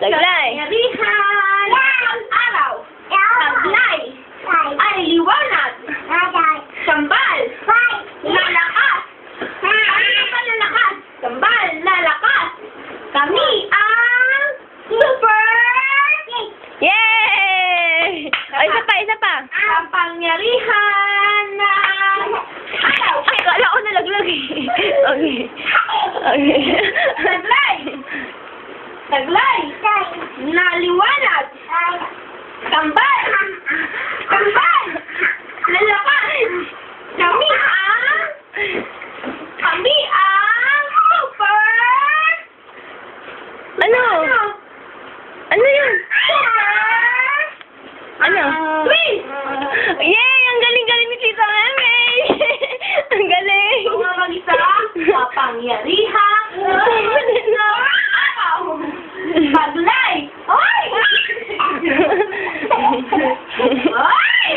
Taglay. Kapangyarihan ng araw. Taglay. Ay liwanag. Sambal. Lalakas. Ano ba lalakas? Sambal. Lalakas. Kami ang super. Yay! Ay, isa pa. Kapangyarihan ng araw. Ay, kala ko nalaglag eh. Okay. Okay. Taglay. Taglay. Na liwanag. Tambal. Tambal. Lalakas. Kami ang super. Ano? Ano yun? Super. Ano? Twins. Yay! Ang galing-galing ni Tita Meme! Ang galing! Mga mag-isa. Kapangyarihan ng araw. Taglay. Ay! Ay!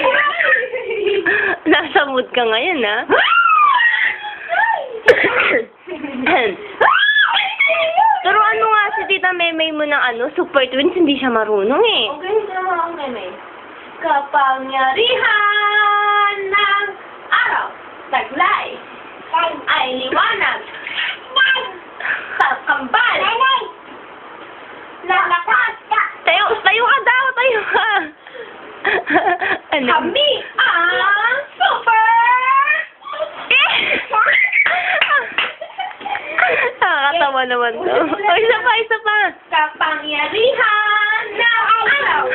Nasa mood ka ngayon, ha? Turuan mo nga si Tita Meme mo ng Super Twins, hindi siya marunong eh. Okay, hindi naman ako meme. Kapangyarihan ng araw. Taglay. Ay liwanag. Kambal. Lalakas. Tayo ka daw, tayo ka! Ano? Kami ang super. Nakakatawa naman to. Oh, isa pa. Kapangyarihan ng araw.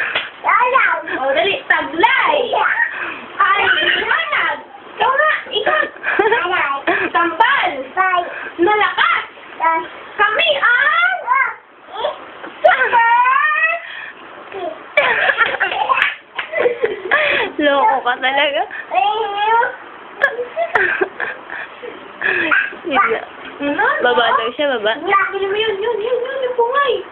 O, dali. Taglay. Ay liwanag. Ikaw nga. Ikaw. Kambal. Malakas. Kami ang super. Loko ka talaga. Baba daw siya, baba. Yun, yung bungay.